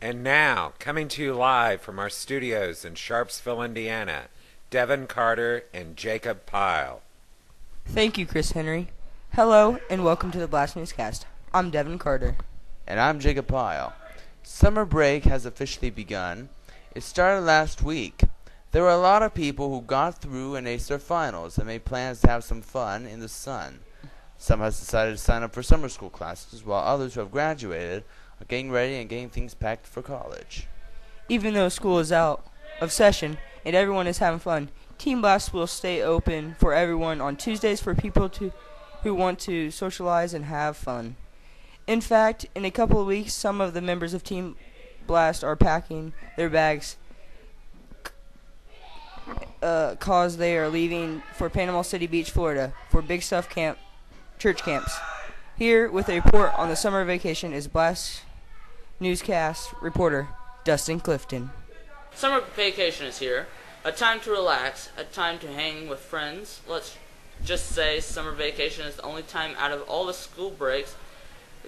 And now, coming to you live from our studios in Sharpsville, Indiana, Devin Carter and Jacob Pyle. Thank you, Chris Henry. Hello, and welcome to the BLAST Newscast. I'm Devin Carter. And I'm Jacob Pyle. Summer break has officially begun. It started last week. There were a lot of people who got through and aced their finals and made plans to have some fun in the sun. Some have decided to sign up for summer school classes, while others who have graduated are getting ready and getting things packed for college. Even though school is out of session and everyone is having fun, Team Blast will stay open for everyone on Tuesdays for people who want to socialize and have fun. In fact, in a couple of weeks, some of the members of Team Blast are packing their bags cause they are leaving for Panama City Beach, Florida for Big Stuff church camps. Here with a report on the summer vacation is BLAST Newscast reporter Dustin Clifton. Summer vacation is here. A time to relax, a time to hang with friends. Let's just say summer vacation is the only time out of all the school breaks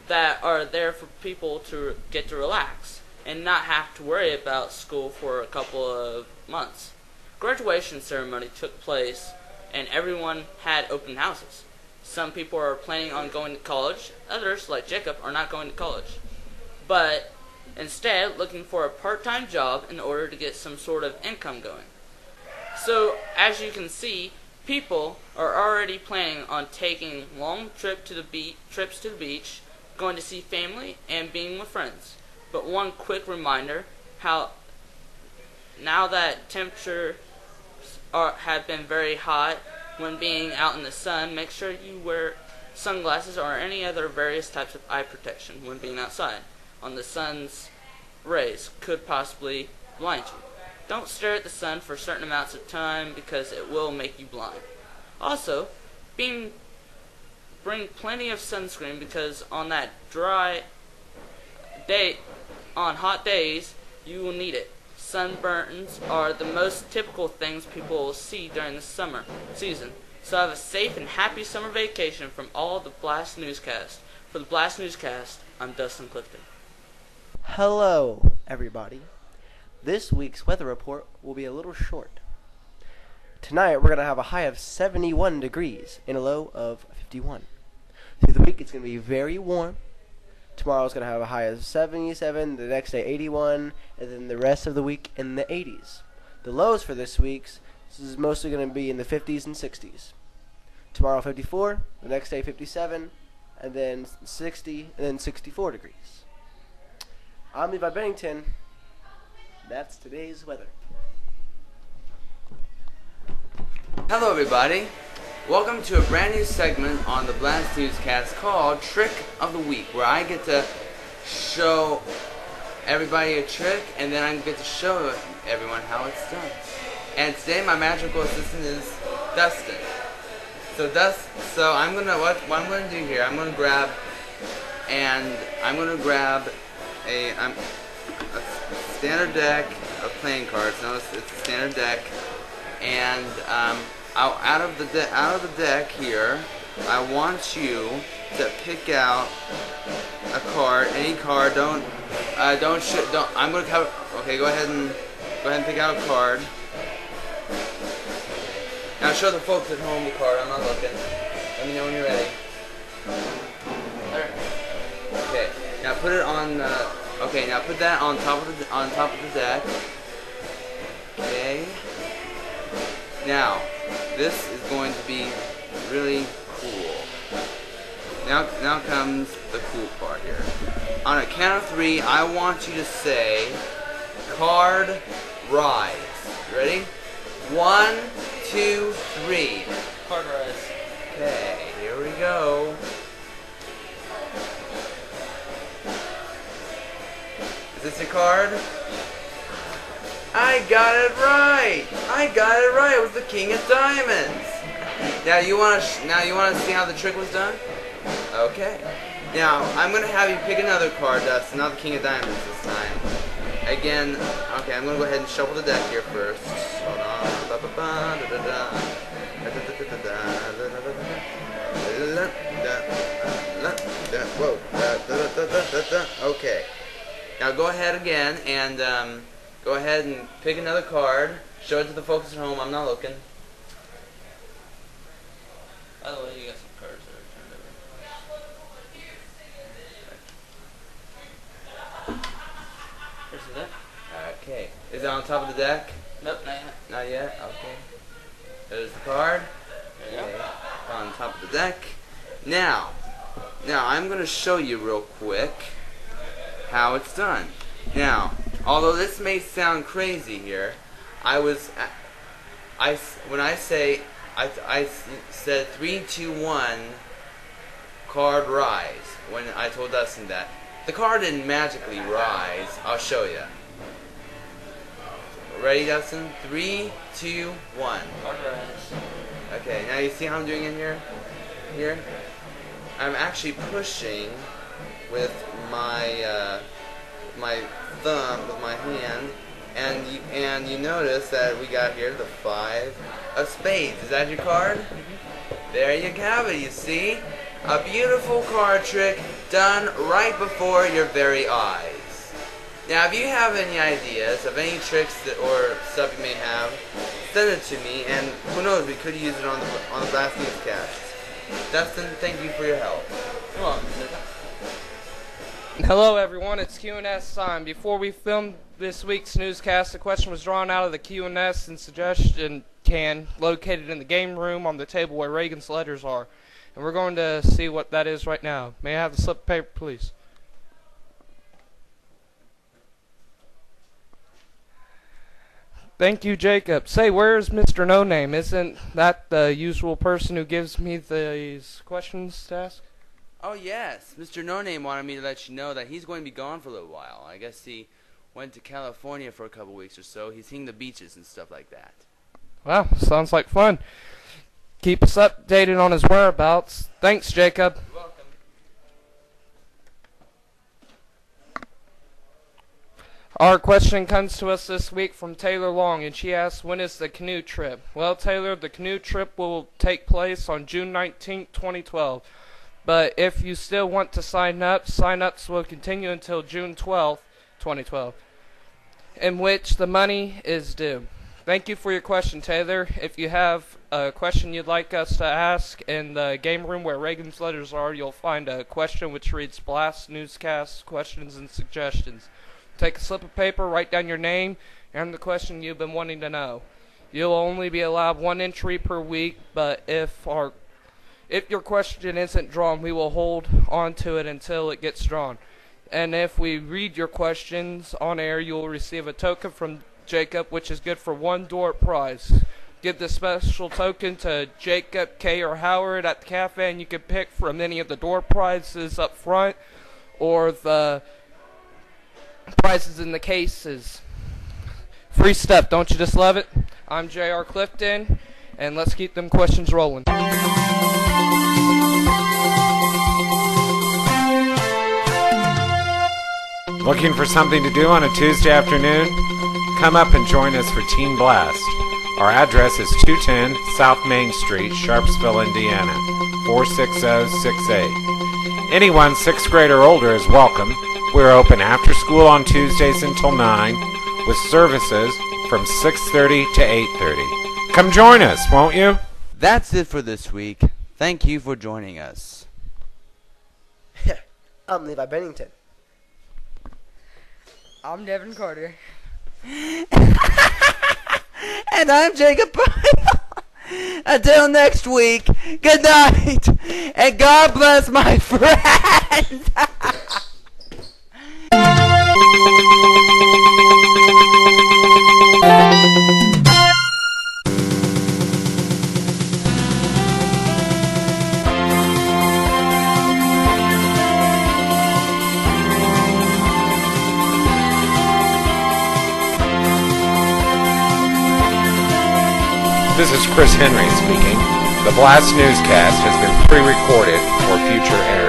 that are there for people to get to relax and not have to worry about school for a couple of months. Graduation ceremony took place and everyone had open houses. Some people are planning on going to college, others, like Jacob, are not going to college, but instead looking for a part-time job in order to get some sort of income going. So, as you can see, people are already planning on taking long trips to the beach, going to see family, and being with friends. But one quick reminder, how now that temperatures have been very hot when being out in the sun, make sure you wear sunglasses or any other various types of eye protection when being outside. On the sun's rays could possibly blind you. Don't stare at the sun for certain amounts of time because it will make you blind. Also, bring plenty of sunscreen because on that on hot days, you will need it. Sunburns are the most typical things people will see during the summer season. So have a safe and happy summer vacation from all the BLAST Newscast. For the BLAST Newscast, I'm Dustin Clifton. Hello, everybody. This week's weather report will be a little short. Tonight, we're going to have a high of 71 degrees and a low of 51. Through the week, it's going to be very warm. Tomorrow's going to have a high of 77, the next day 81, and then the rest of the week in the 80s. The lows for this is mostly going to be in the 50s and 60s. Tomorrow 54, the next day 57, and then 60, and then 64 degrees. I'm Levi Bennington. That's today's weather. Hello, everybody. Welcome to a brand new segment on the BLAST Newscast called Trick of the Week, where I get to show everybody a trick, and then I get to show everyone how it's done. And today, my magical assistant is Dustin. So what I'm gonna do here, I'm gonna grab a standard deck of playing cards. Notice it's a standard deck, and out of the deck here, I want you to pick out a card, any card. I'm gonna cover. Okay, go ahead and pick out a card. Now show the folks at home the card. I'm not looking. Let me know when you're ready. There. Okay. Now put it on. Okay. Now put that on top of the deck. Okay. Now, this is going to be really cool. Now comes the cool part here. On a count of 3, I want you to say, card rise. Ready? 1, 2, 3. Card rise. Okay, here we go. Is this your card? I got it right. It was the King of Diamonds. Now you want to see how the trick was done? Okay. Now I'm gonna have you pick another card, Dustin. Not the King of Diamonds this time. Again. Okay, I'm gonna go ahead and shuffle the deck here first. Hold on. Whoa. Okay. Now go ahead again and go ahead and pick another card. Show it to the folks at home. I'm not looking. By the way, you got some cards that are turned over. Here's the deck. Okay. Is it on top of the deck? Nope, not yet. Not yet? Okay. There's the card. There you go. On top of the deck. Now I'm going to show you real quick how it's done. Now, although this may sound crazy here, I said 3, 2, 1 card rise when I told Dustin that. The card didn't magically rise. I'll show you. Ready, Dustin? 3, 2, 1. Card rise. Okay, now you see how I'm doing it here? Here? I'm actually pushing with my my thumb, with my hand, and you notice that we got here the 5 of spades. Is that your card? There you have it, you see? A beautiful card trick done right before your very eyes. Now, if you have any ideas of any tricks or stuff you may have, send it to me, and who knows, we could use it on the BLAST Newscast. Dustin, thank you for your help. Come on, Mr. Hello everyone, it's Q&S time. Before we filmed this week's newscast, the question was drawn out of the Q&S and suggestion can located in the game room on the table where Reagan's letters are. And we're going to see what that is right now. May I have the slip of paper, please? Thank you, Jacob. Say, where's Mr. No Name? Isn't that the usual person who gives me these questions to ask? Oh yes, Mr. No Name wanted me to let you know that he's going to be gone for a little while. I guess he went to California for a couple weeks or so. He's seeing the beaches and stuff like that. Wow, sounds like fun. Keep us updated on his whereabouts. Thanks, Jacob. You're welcome. Our question comes to us this week from Taylor Long, and she asks, when is the canoe trip? Well, Taylor, the canoe trip will take place on June 19th, 2012. But if you still want to sign up, sign-ups will continue until June 12th, 2012, in which the money is due. Thank you for your question, Taylor. If you have a question you'd like us to ask in the game room where Reagan's letters are, you'll find a question which reads BLAST Newscast Questions and Suggestions. Take a slip of paper, write down your name and the question you've been wanting to know. You'll only be allowed one entry per week, but if your question isn't drawn, we will hold on to it until it gets drawn. And if we read your questions on air, you will receive a token from Jacob, which is good for one door prize. Give the special token to Jacob, Kay, or Howard at the cafe, and you can pick from any of the door prizes up front or the prizes in the cases. Free stuff, don't you just love it? I'm J.R. Clifton, and let's keep them questions rolling. Looking for something to do on a Tuesday afternoon? Come up and join us for Teen Blast. Our address is 210 South Main Street, Sharpsville, Indiana, 46068. Anyone 6th grade or older is welcome. We're open after school on Tuesdays until 9, with services from 6:30 to 8:30. Come join us, won't you? That's it for this week. Thank you for joining us. I'm Levi Bennington. I'm Devin Carter. And I'm Jacob. Until next week, good night, and God bless my friend. This is Chris Henry speaking. The BLAST Newscast has been pre-recorded for future air.